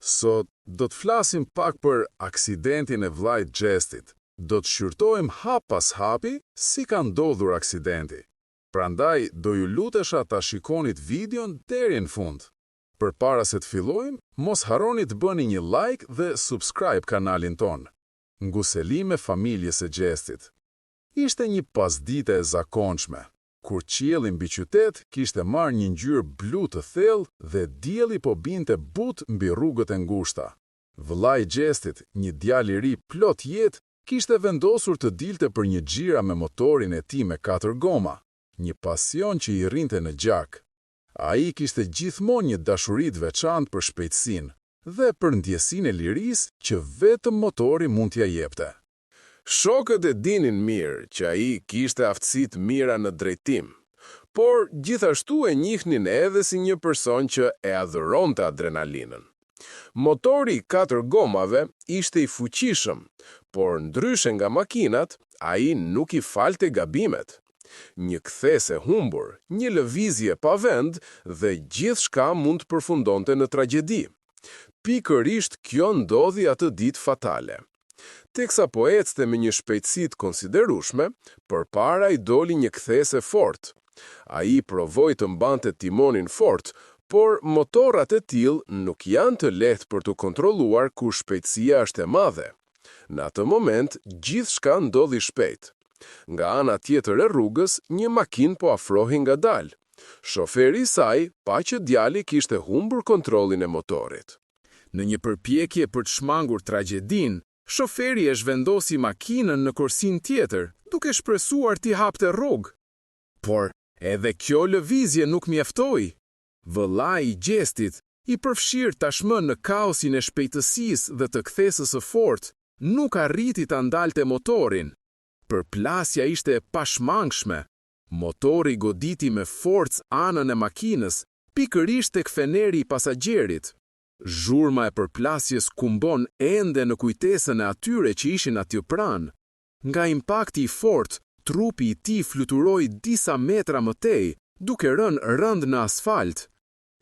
Sot do të flasim pak për aksidentin e vllajt Xhestit. Do të shqyrtojmë hap pas hapi si ka ndodhur aksidenti. Prandaj do ju lutesha ta shikonit videon deri në fund. Përpara se të fillojmë, mos harroni të bëni një like dhe subscribe kanalin ton. Nguselime familjes së Xhestit. Ishte një pasdite e zakonshme, kur qielli mbi qytet kishte marrë një ngjyrë blu të thellë dhe dielli po binte butë mbi rrugët e ngushta. Vllai i Xhestit, një djalë i ri plot jetë, kishte vendosur të dilte për një xhira me motorin e tij me 4 goma, një pasion që i rrinte në gjak. Ai kishte gjithmonë një dashuri të veçantë për shpejtësinë dhe për ndjesinë e lirisë që vetëm motori mund t'ia jepte. Shokët e dinin mirë që ai kishte aftësi të mira në drejtim, por gjithashtu e njihnin edhe si një person që e adhuronte adrenalinën. Motori i 4 gomave ishte i fuqishëm, por ndryshe nga makinat, ai nuk i falte gabimet. Një kthesë e humbur, një lëvizje pa vend dhe gjithçka mund të përfundonte në tragjedi. Pikërisht kjo ndodhi atë ditë fatale. Teksa po ecte me një shpejtësi të konsiderueshme, përpara i doli një kthesë fortë. Ai provoi të mbante timonin fort, por motorat e tillë nuk janë të lehtë për të kontrolluar kur shpejtësia është e madhe. Në atë moment, gjithçka ndodhi shpejt. Nga ana tjetër e rrugës, një makinë po afrohej ngadalë. Shoferi i saj pa që djali kishte humbur kontrollin e motorit. Në një përpjekje për të shmangur tragjedinë, shoferi e zhvendosi makinën në korsin tjetër, duke shpresuar t'i hapte rrugë. Por edhe kjo lëvizje nuk mjaftoi. Vllai i Xhestit, i përfshirë tashmë në kaosin e shpejtësisë dhe të kthesës së fortë, nuk arriti ta ndalte motorin. Përplasja ishte e pashmangshme. Motori goditi me forcë anën e makinës, pikërisht tek feneri i pasagjerit. Zhurma e përplasjes kumbon ende në kujtesën e atyre që ishin aty pranë. Nga impakti i fortë, trupi i tij fluturoi disa metra më tej, duke rënë rënd në asfalt.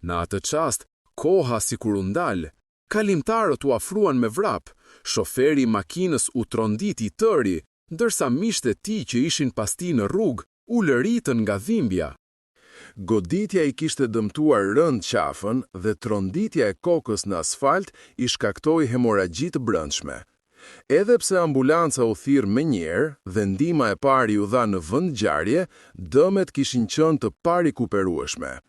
Në atë çast, koha sikur u ndal. Kalimtarët u afruan me vrap, shoferi i makinës u tronditi tëri, ndërsa miqtë e tij që ishin pas tij në rrugë u lëritën nga dhimbja. Goditja i kishte dëmtuar rënd qafën dhe tronditja e kokës në asfalt i shkaktoi hemoragji të brendshme. Edhe pse ambulanca u thirr menjëherë dhe ndihma e parë u dha në vend ngjarje, dëmet kishin qenë të parikuperueshme.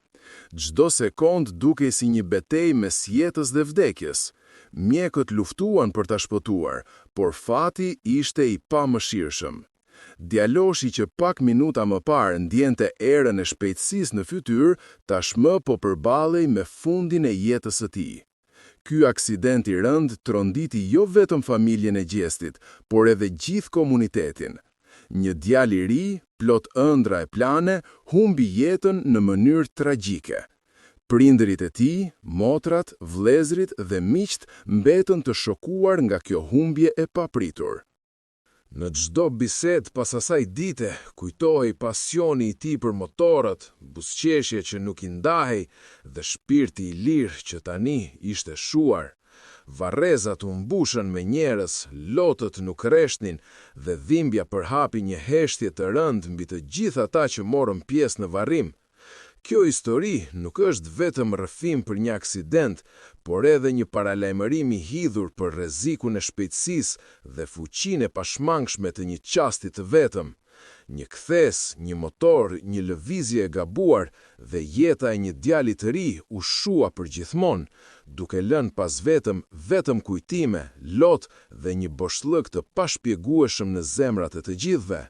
Çdo sekond dukej si një betejë mes jetës dhe vdekjes. Mjekët luftuan për ta shpëtuar, por fati ishte i pamëshirshëm. Djaloshi që pak minuta më parë ndjente erën e shpejtësisë në fytyrë, tashmë po përballej me fundin e jetës së tij. Ky aksident i rënd tronditi jo vetëm familjen e Xhestit, por edhe gjithë komunitetin. Një djalë i ri, plot ëndra e plane, humbi jetën në mënyrë tragjike. Prindërit e tij, motrat, vëllezërit dhe miqt mbetën të shokuar nga kjo humbje e papritur. Në çdo bisedë pas asaj dite, kujtohej pasioni i tij për motorët, buzëqeshja që nuk i ndahej dhe shpirti i lirë që tani ishte shuar. Varrezat u mbushën me njerëz, lotët nuk rreshnin dhe dhimbja përhapi një heshtje të rëndë mbi të gjithë ata që morën pjesë në varrim. Kjo histori nuk është vetëm rrëfim për një aksident, por edhe një paralajmërim i hidhur për rrezikun e shpejtësisë dhe fuqinë e pashmangshme të një qasti të vetëm. Një kthesë, një motor, një lëvizje e gabuar dhe jeta e një djali të ri u shua përgjithmonë, duke lënë pas vetëm kujtime, lot dhe një boshllëk të pashpjegueshëm në zemrat e të gjithëve.